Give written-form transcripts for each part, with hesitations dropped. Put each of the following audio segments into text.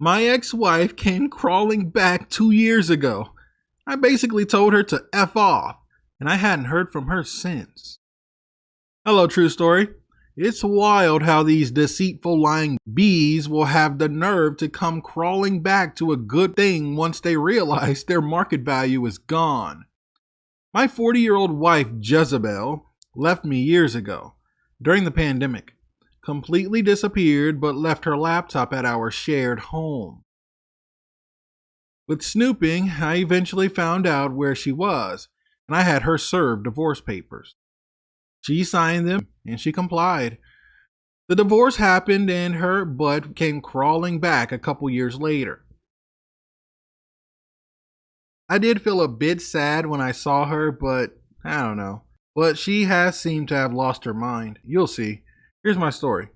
My ex-wife came crawling back 2 years ago. I basically told her to F off, and I hadn't heard from her since. Hello, true story. It's wild how these deceitful lying bees will have the nerve to come crawling back to a good thing once they realize their market value is gone. My 40-year-old wife, Jezebel, left me years ago, during the pandemic. Completely disappeared, but left her laptop at our shared home. With snooping, I eventually found out where she was, and I had her serve divorce papers. She signed them, and she complied. The divorce happened, and her butt came crawling back a couple years later. I did feel a bit sad when I saw her, but I don't know. But she has seemed to have lost her mind. You'll see. Here's my story.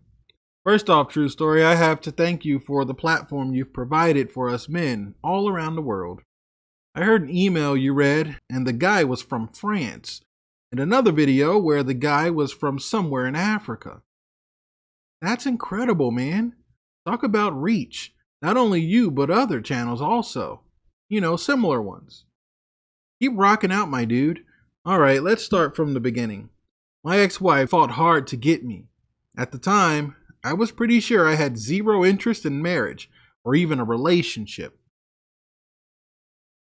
First off, true story, I have to thank you for the platform you've provided for us men all around the world. I heard an email you read, and the guy was from France, and another video where the guy was from somewhere in Africa. That's incredible, man. Talk about reach. Not only you, but other channels also. Similar ones. Keep rocking out, my dude. All right, let's start from the beginning. My ex-wife fought hard to get me. At the time, I was pretty sure I had zero interest in marriage or even a relationship.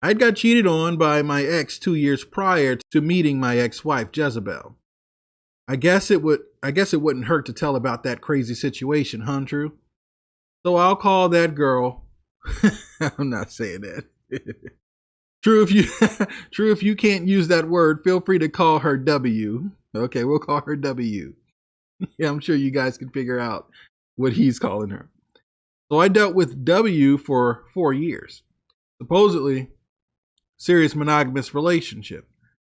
I'd got cheated on by my ex 2 years prior to meeting my ex-wife, Jezebel. I guess it wouldn't hurt to tell about that crazy situation, huh, True? So I'll call that girl. I'm not saying that. True, if you can't use that word, feel free to call her W. Okay, we'll call her W. Yeah, I'm sure you guys can figure out what he's calling her. So I dealt with W for 4 years. Supposedly, serious monogamous relationship.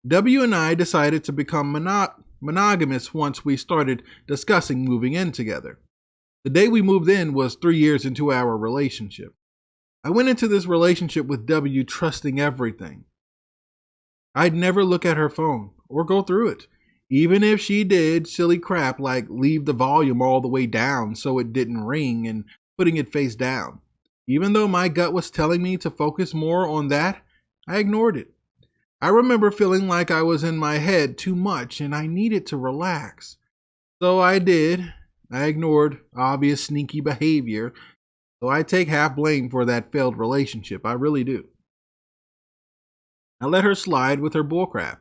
W and I decided to become monogamous once we started discussing moving in together. The day we moved in was 3 years into our relationship. I went into this relationship with W trusting everything. I'd never look at her phone or go through it, even if she did silly crap like leave the volume all the way down so it didn't ring and putting it face down. Even though my gut was telling me to focus more on that, I ignored it. I remember feeling like I was in my head too much and I needed to relax. So I did. I ignored obvious sneaky behavior. So I take half blame for that failed relationship. I really do. I let her slide with her bullcrap.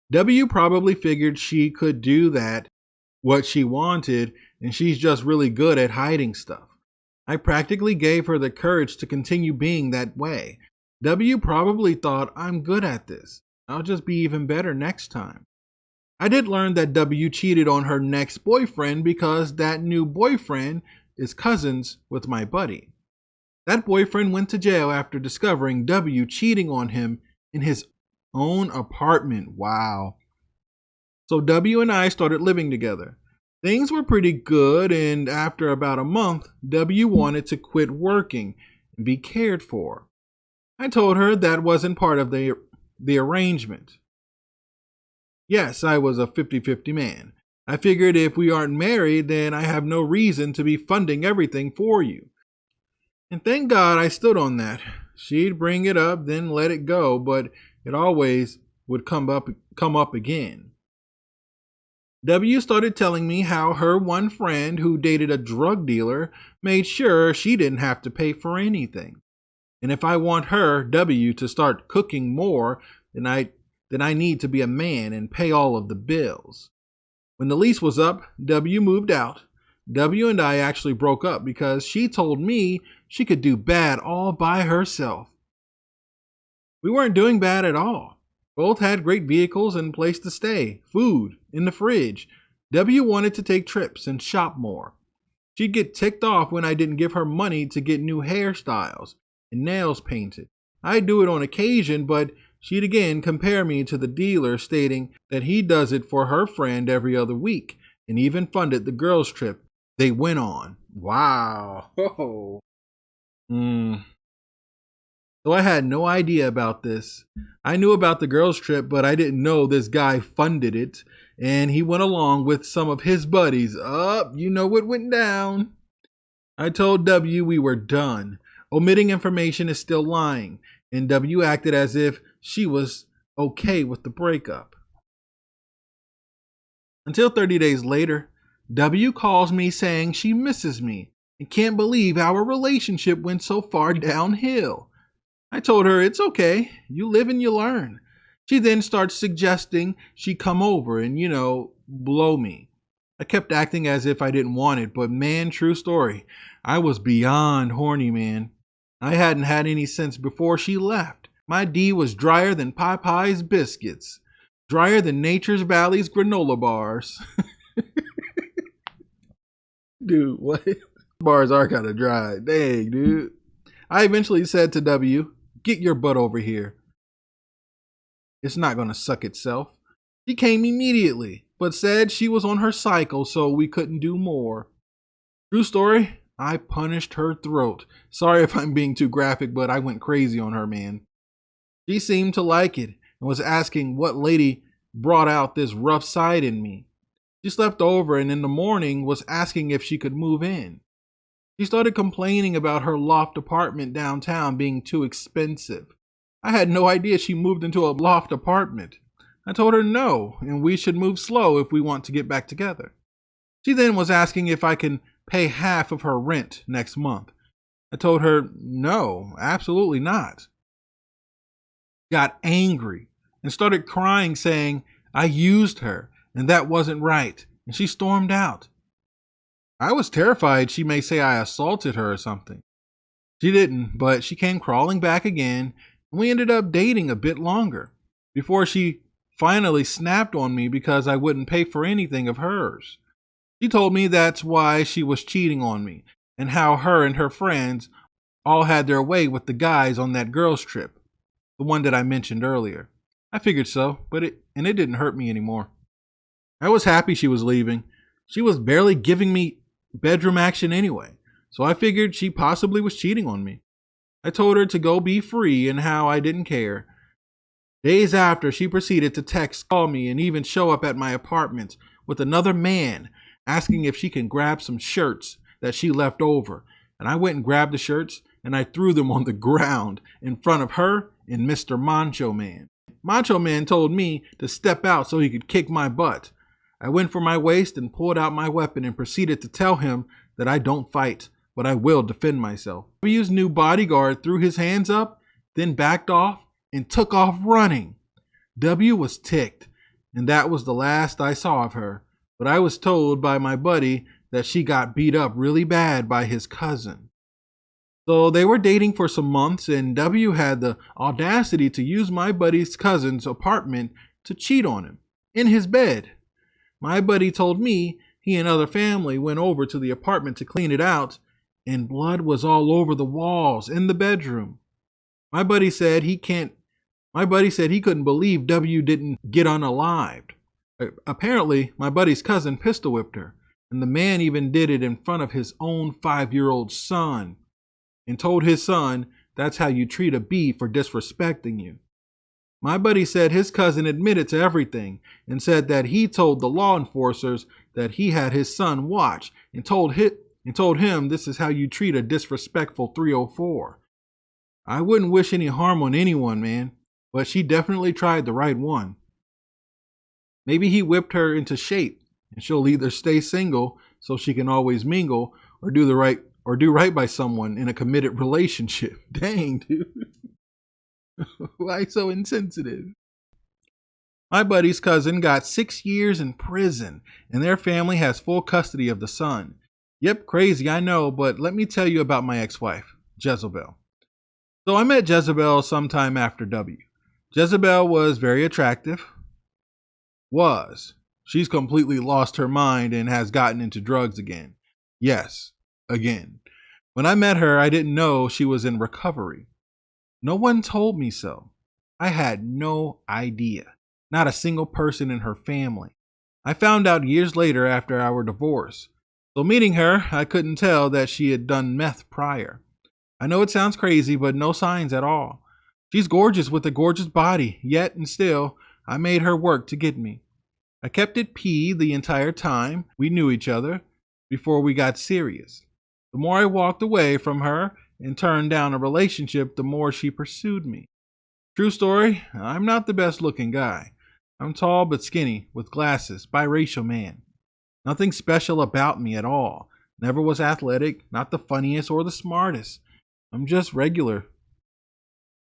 W probably figured she could do that, what she wanted, and she's just really good at hiding stuff. I practically gave her the courage to continue being that way. W probably thought, I'm good at this. I'll just be even better next time. I did learn that W cheated on her next boyfriend because that new boyfriend is cousins with my buddy. That boyfriend went to jail after discovering W cheating on him in his own apartment. Wow. So W and I started living together. Things were pretty good, and after about a month, W wanted to quit working and be cared for. I told her that wasn't part of the arrangement. Yes, I was a 50-50 man. I figured if we aren't married, then I have no reason to be funding everything for you. And thank God I stood on that. She'd bring it up, then let it go, but it always would come up again. W started telling me how her one friend who dated a drug dealer made sure she didn't have to pay for anything. And if I want her, W, to start cooking more, then I need to be a man and pay all of the bills. When the lease was up, W moved out. W and I actually broke up because she told me she could do bad all by herself. We weren't doing bad at all. Both had great vehicles and place to stay, food in the fridge. W wanted to take trips and shop more. She'd get ticked off when I didn't give her money to get new hairstyles and nails painted. I'd do it on occasion, but she'd again compare me to the dealer, stating that he does it for her friend every other week and even funded the girls' trip they went on. Wow. So I had no idea about this. I knew about the girls' trip, but I didn't know this guy funded it. And he went along with some of his buddies. You know what went down. I told W we were done. Omitting information is still lying, and W acted as if she was okay with the breakup. Until 30 days later, W calls me saying she misses me and can't believe our relationship went so far downhill. I told her it's okay, you live and you learn. She then starts suggesting she come over and, blow me. I kept acting as if I didn't want it, but man, true story, I was beyond horny, man. I hadn't had any since before she left. My D was drier than Popeye's biscuits, drier than Nature's Valley's granola bars. Dude, what? Bars are kind of dry. Dang, dude. I eventually said to W, get your butt over here. It's not going to suck itself. She came immediately, but said she was on her cycle, so we couldn't do more. True story, I punished her throat. Sorry if I'm being too graphic, but I went crazy on her, man. She seemed to like it and was asking what lady brought out this rough side in me. She slept over and in the morning was asking if she could move in. She started complaining about her loft apartment downtown being too expensive. I had no idea she moved into a loft apartment. I told her no, and we should move slow if we want to get back together. She then was asking if I can pay half of her rent next month. I told her no, absolutely not. Got angry and started crying, saying I used her and that wasn't right, and she stormed out. I was terrified she may say I assaulted her or something. She didn't, but she came crawling back again, and we ended up dating a bit longer before she finally snapped on me because I wouldn't pay for anything of hers. She told me that's why she was cheating on me and how her and her friends all had their way with the guys on that girls' trip, the one that I mentioned earlier. I figured so, but it didn't hurt me anymore. I was happy she was leaving. She was barely giving me bedroom action anyway, so I figured she possibly was cheating on me. I told her to go be free and how I didn't care. Days after, she proceeded to text, call me, and even show up at my apartment with another man asking if she can grab some shirts that she left over. And I went and grabbed the shirts and I threw them on the ground in front of her and Mr. Macho Man. Macho Man told me to step out so he could kick my butt. I went for my waist and pulled out my weapon and proceeded to tell him that I don't fight, but I will defend myself. W's new bodyguard threw his hands up, then backed off and took off running. W was ticked, and that was the last I saw of her. But I was told by my buddy that she got beat up really bad by his cousin. So they were dating for some months, and W had the audacity to use my buddy's cousin's apartment to cheat on him in his bed. My buddy told me he and other family went over to the apartment to clean it out, and blood was all over the walls in the bedroom. My buddy said he couldn't believe W didn't get unalived. Apparently, my buddy's cousin pistol whipped her, and the man even did it in front of his own 5-year-old son and told his son that's how you treat a bee for disrespecting you. My buddy said his cousin admitted to everything and said that he told the law enforcers that he had his son watch and told him this is how you treat a disrespectful 304. I wouldn't wish any harm on anyone, man, but she definitely tried the right one. Maybe he whipped her into shape and she'll either stay single so she can always mingle or do right by someone in a committed relationship. Dang, dude. Why so insensitive? My buddy's cousin got 6 years in prison and their family has full custody of the son. Yep, crazy, I know, but let me tell you about my ex-wife, Jezebel. So I met Jezebel sometime after W. Jezebel was very attractive. She's completely lost her mind and has gotten into drugs again. Yes, again. When I met her, I didn't know she was in recovery. No one told me so. I had no idea. Not a single person in her family. I found out years later after our divorce. So meeting her, I couldn't tell that she had done meth prior. I know it sounds crazy, but no signs at all. She's gorgeous with a gorgeous body, yet and still, I made her work to get me. I kept it P the entire time we knew each other before we got serious. The more I walked away from her and turned down a relationship the more she pursued me. True story, I'm not the best looking guy. I'm tall but skinny, with glasses, biracial man. Nothing special about me at all. Never was athletic, not the funniest or the smartest. I'm just regular.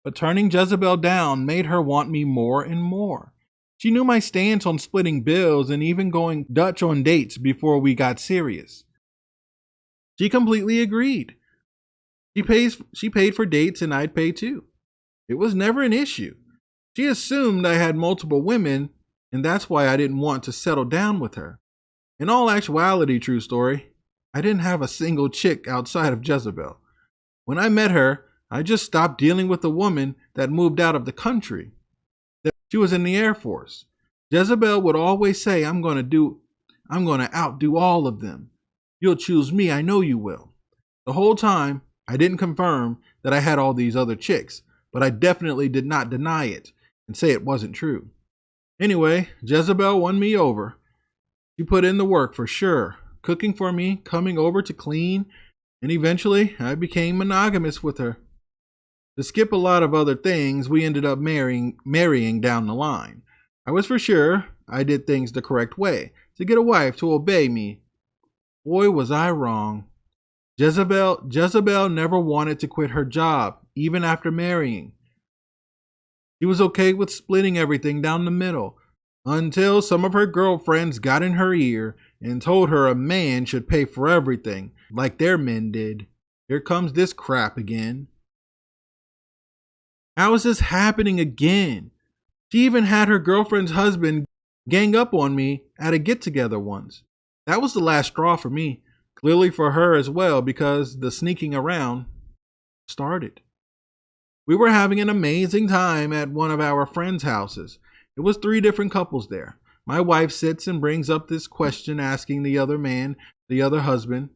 But turning Jezebel down made her want me more and more. She knew my stance on splitting bills and even going Dutch on dates before we got serious. She completely agreed. She paid for dates and I'd pay too. It was never an issue. She assumed I had multiple women, and that's why I didn't want to settle down with her. In all actuality, true story, I didn't have a single chick outside of Jezebel. When I met her, I just stopped dealing with a woman that moved out of the country. She was in the Air Force. Jezebel would always say, I'm going to outdo all of them. You'll choose me, I know you will. The whole time, I didn't confirm that I had all these other chicks, but I definitely did not deny it and say it wasn't true. Anyway, Jezebel won me over. She put in the work for sure, cooking for me, coming over to clean, and eventually I became monogamous with her. To skip a lot of other things, we ended up marrying down the line. I was for sure I did things the correct way, to get a wife to obey me. Boy, was I wrong. Jezebel never wanted to quit her job, even after marrying. She was okay with splitting everything down the middle, until some of her girlfriends got in her ear and told her a man should pay for everything, like their men did. Here comes this crap again. How is this happening again? She even had her girlfriend's husband gang up on me at a get-together once. That was the last straw for me. Clearly for her as well, because the sneaking around started. We were having an amazing time at one of our friends' houses. It was 3 different couples there. My wife sits and brings up this question, asking the other husband,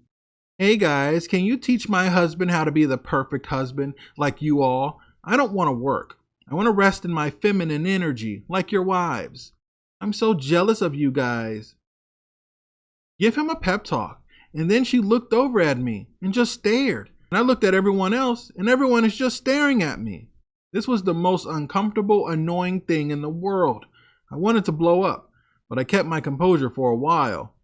hey guys, can you teach my husband how to be the perfect husband like you all? I don't want to work. I want to rest in my feminine energy like your wives. I'm so jealous of you guys. Give him a pep talk. And then she looked over at me and just stared. And I looked at everyone else and everyone is just staring at me. This was the most uncomfortable, annoying thing in the world. I wanted to blow up, but I kept my composure for a while.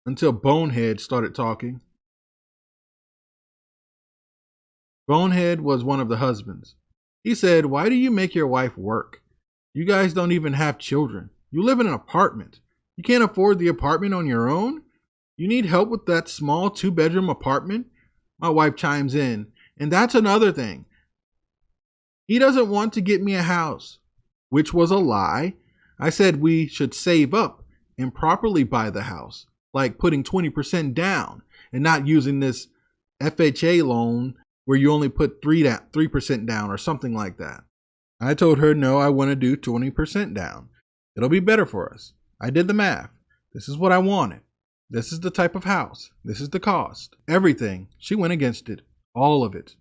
Until Bonehead started talking. Bonehead was one of the husbands. He said, why do you make your wife work? You guys don't even have children. You live in an apartment. You can't afford the apartment on your own? You need help with that small 2-bedroom apartment? My wife chimes in, and that's another thing. He doesn't want to get me a house, which was a lie. I said we should save up and properly buy the house, like putting 20% down and not using this FHA loan where you only put 3% down or something like that. I told her, no, I want to do 20% down. It'll be better for us. I did the math. This is what I wanted. This is the type of house. This is the cost. Everything. She went against it. All of it.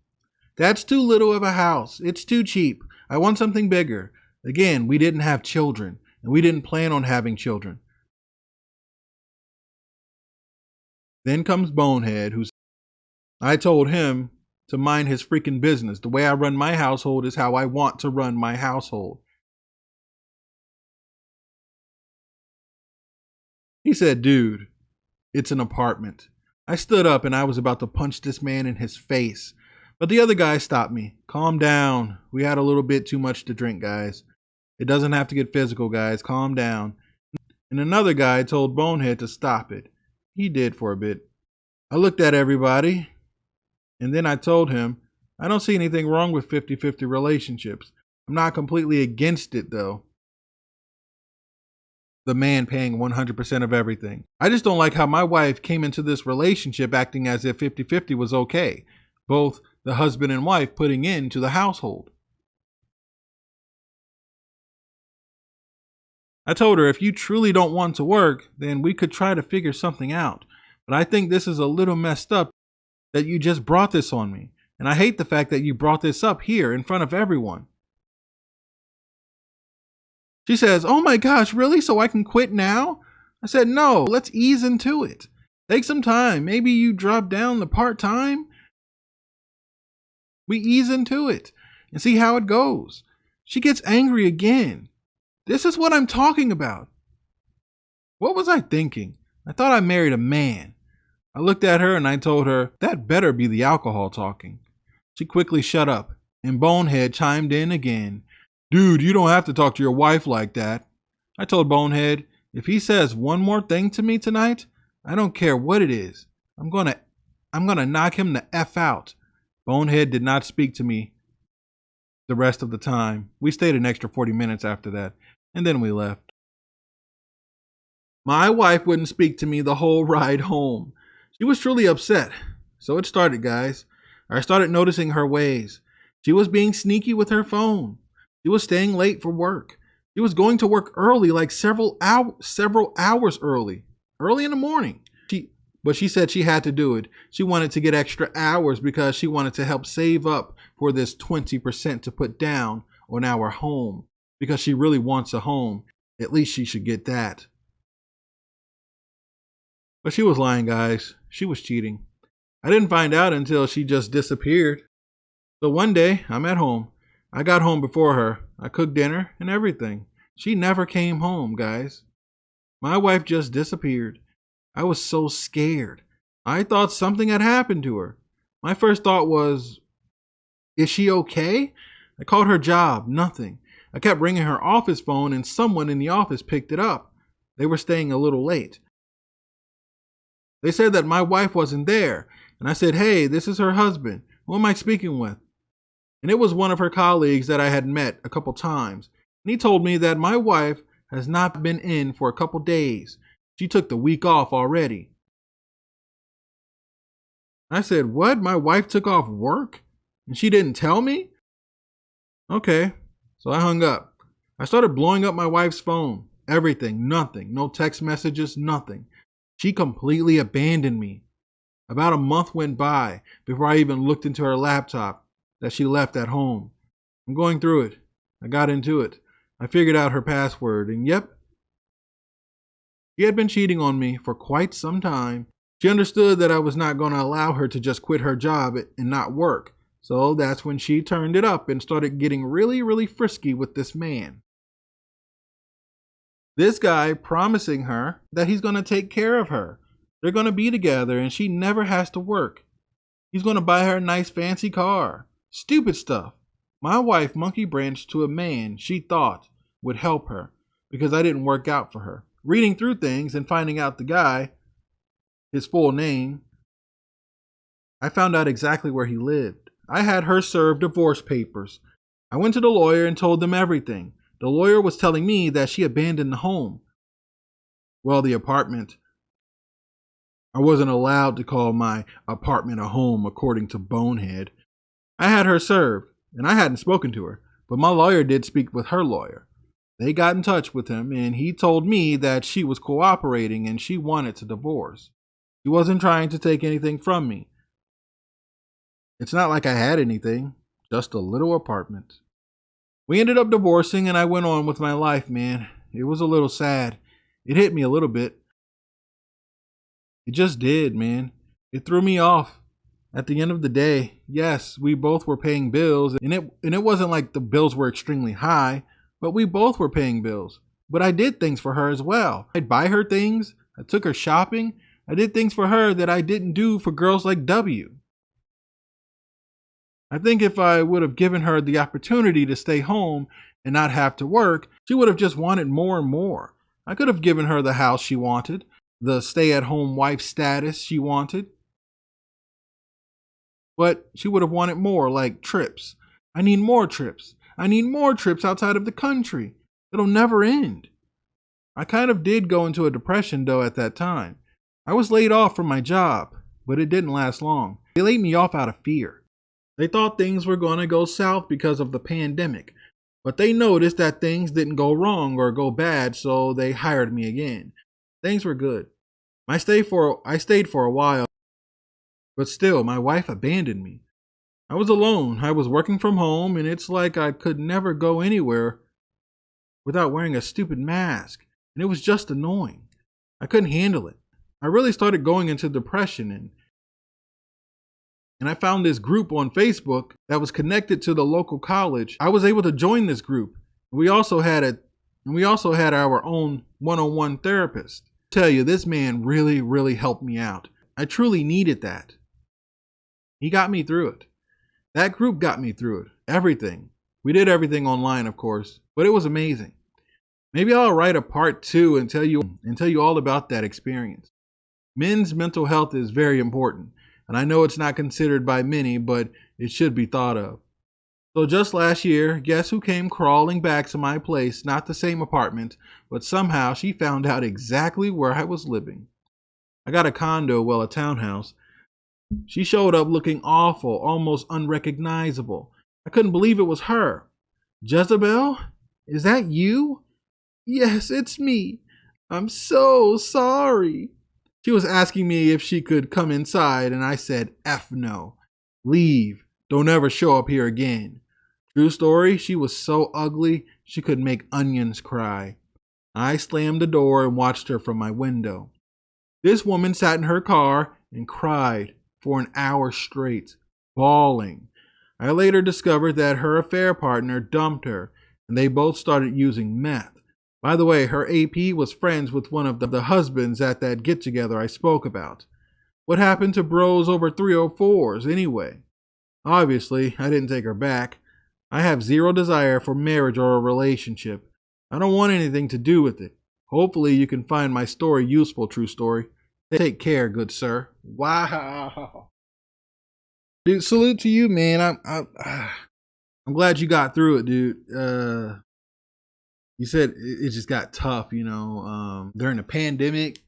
That's too little of a house. It's too cheap. I want something bigger. Again, we didn't have children, and we didn't plan on having children. Then comes Bonehead, I told him to mind his freaking business. The way I run my household is how I want to run my household. He said, dude, it's an apartment. I stood up and I was about to punch this man in his face. But the other guy stopped me. Calm down. We had a little bit too much to drink, guys. It doesn't have to get physical, guys. Calm down. And another guy told Bonehead to stop it. He did for a bit. I looked at everybody and then I told him, I don't see anything wrong with 50-50 relationships. I'm not completely against it though. The man paying 100% of everything. I just don't like how my wife came into this relationship acting as if 50-50 was okay. Both the husband and wife putting into the household. I told her, if you truly don't want to work, then we could try to figure something out. But I think this is a little messed up that you just brought this on me. And I hate the fact that you brought this up here in front of everyone. She says, oh my gosh, really? So I can quit now? I said, no, let's ease into it. Take some time. Maybe you drop down the part-time. We ease into it and see how it goes. She gets angry again. This is what I'm talking about. What was I thinking? I thought I married a man. I looked at her and I told her, that better be the alcohol talking. She quickly shut up, and Bonehead chimed in again. Dude, you don't have to talk to your wife like that. I told Bonehead, if he says one more thing to me tonight, I don't care what it is. I'm gonna knock him the F out. Bonehead did not speak to me the rest of the time. We stayed an extra 40 minutes after that, and then we left. My wife wouldn't speak to me the whole ride home. She was truly upset. So it started, guys. I started noticing her ways. She was being sneaky with her phone. She was staying late for work. She was going to work early, like several hours early in the morning. But she said she had to do it. She wanted to get extra hours because she wanted to help save up for this 20% to put down on our home, because she really wants a home. At least she should get that. But she was lying, guys. She was cheating. I didn't find out until she just disappeared. So one day, I'm at home. I got home before her. I cooked dinner and everything. She never came home, guys. My wife just disappeared. I was so scared. I thought something had happened to her. My first thought was, is she okay? I called her job, nothing. I kept ringing her office phone and someone in the office picked it up. They were staying a little late. They said that my wife wasn't there. And I said, hey, this is her husband. Who am I speaking with? And it was one of her colleagues that I had met a couple times. And he told me that my wife has not been in for a couple days. She took the week off already. I said, what? My wife took off work? And she didn't tell me? Okay. So I hung up. I started blowing up my wife's phone. Everything, nothing. No text messages, nothing. She completely abandoned me. About a month went by before I even looked into her laptop that she left at home. I'm going through it. I got into it. I figured out her password, and yep, she had been cheating on me for quite some time. She understood that I was not going to allow her to just quit her job and not work. So that's when she turned it up and started getting really, really frisky with this man. This guy promising her that he's going to take care of her. They're going to be together and she never has to work. He's going to buy her a nice fancy car. Stupid stuff. My wife monkey branched to a man she thought would help her because I didn't work out for her. Reading through things and finding out the guy, his full name, I found out exactly where he lived. I had her serve divorce papers. I went to the lawyer and told them everything. The lawyer was telling me that she abandoned the home. Well, the apartment. I wasn't allowed to call my apartment a home according to Bonehead. I had her served, and I hadn't spoken to her, but my lawyer did speak with her lawyer. They got in touch with him, and he told me that she was cooperating and she wanted to divorce. She wasn't trying to take anything from me. It's not like I had anything, just a little apartment. We ended up divorcing and I went on with my life, man. It was a little sad. It hit me a little bit. It just did, man. It threw me off. At the end of the day, yes, we both were paying bills, and it wasn't like the bills were extremely high, but we both were paying bills. But I did things for her as well. I'd buy her things. I took her shopping. I did things for her that I didn't do for girls like W. I think if I would have given her the opportunity to stay home and not have to work, she would have just wanted more and more. I could have given her the house she wanted, the stay-at-home wife status she wanted. But she would have wanted more, like trips. I need more trips. I need more trips outside of the country. It'll never end. I kind of did go into a depression, though, at that time. I was laid off from my job, but it didn't last long. They laid me off out of fear. They thought things were going to go south because of the pandemic, but they noticed that things didn't go wrong or go bad, so they hired me again. Things were good. I stayed for a while, but still, my wife abandoned me. I was alone. I was working from home, and it's like I could never go anywhere without wearing a stupid mask, and it was just annoying. I couldn't handle it. I really started going into depression, and I found this group on Facebook that was connected to the local college. I was able to join this group. We also had our own one-on-one therapist. I tell you, this man really, really helped me out. I truly needed that. He got me through it. That group got me through it. Everything. We did everything online, of course, but it was amazing. Maybe I'll write a part 2 and tell you all about that experience. Men's mental health is very important, and I know it's not considered by many, but it should be thought of. So just last year, guess who came crawling back to my place? Not the same apartment, but somehow she found out exactly where I was living. I got a condo, well, a townhouse. She showed up looking awful, almost unrecognizable. I couldn't believe it was her. Jezebel? Is that you? Yes, it's me. I'm so sorry. She was asking me if she could come inside, and I said, F no. Leave. Don't ever show up here again. True story, she was so ugly, she could make onions cry. I slammed the door and watched her from my window. This woman sat in her car and cried for an hour straight, bawling. I later discovered that her affair partner dumped her, and they both started using meth. By the way, her AP was friends with one of the husbands at that get-together I spoke about. What happened to bros over 304s anyway? Obviously, I didn't take her back. I have zero desire for marriage or a relationship. I don't want anything to do with it. Hopefully you can find my story useful, true story. Take care, good sir. Wow. Dude, salute to you, man. I'm glad you got through it, dude. You said it just got tough, during the pandemic.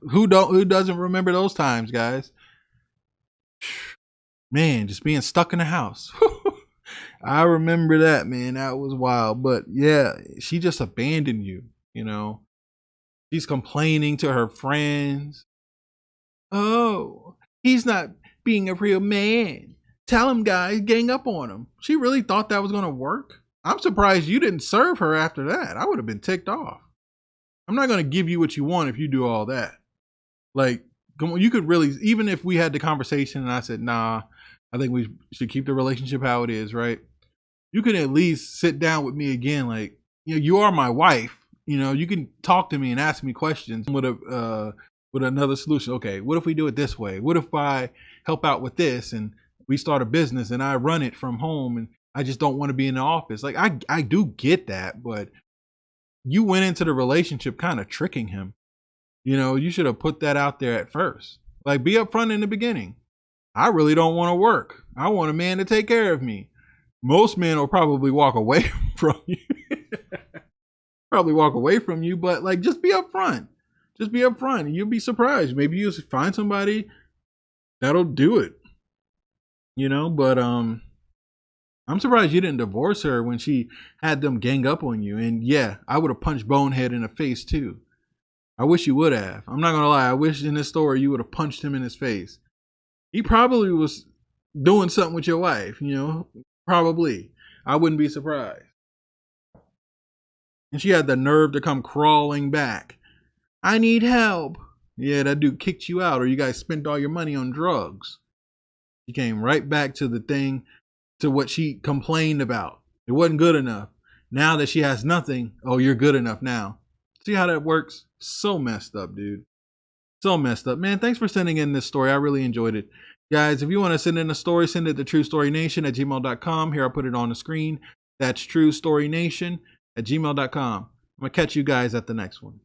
Who doesn't remember those times, guys? Man, just being stuck in the house. I remember that, man. That was wild. But yeah, she just abandoned you, She's complaining to her friends. Oh, he's not being a real man. Tell him, guys, gang up on him. She really thought that was going to work? I'm surprised you didn't serve her after that. I would have been ticked off. I'm not going to give you what you want if you do all that. Like, come on, you could really, even if we had the conversation and I said, nah, I think we should keep the relationship how it is, right? You can at least sit down with me again. Like, you are my wife. You can talk to me and ask me questions with another solution. Okay, what if we do it this way? What if I help out with this and we start a business and I run it from home and I just don't want to be in the office? Like, I do get that, but you went into the relationship kind of tricking him. You should have put that out there at first. Like, be upfront in the beginning. I really don't want to work. I want a man to take care of me. Most men will probably walk away from you. But like, just be upfront. Just be upfront. You'll be surprised. Maybe you'll find somebody that'll do it. But I'm surprised you didn't divorce her when she had them gang up on you. And yeah, I would have punched Bonehead in the face too. I wish you would have. I'm not going to lie. I wish in this story you would have punched him in his face. He probably was doing something with your wife, probably. I wouldn't be surprised. And she had the nerve to come crawling back. I need help. Yeah, that dude kicked you out, or you guys spent all your money on drugs. She came right back to the thing, to what she complained about. It wasn't good enough. Now that she has nothing, oh, you're good enough now. See how that works? So messed up, dude. So messed up. Man, thanks for sending in this story. I really enjoyed it. Guys, if you want to send in a story, send it to truestorynation@gmail.com. Here, I'll put it on the screen. That's truestorynation@gmail.com. I'm going to catch you guys at the next one.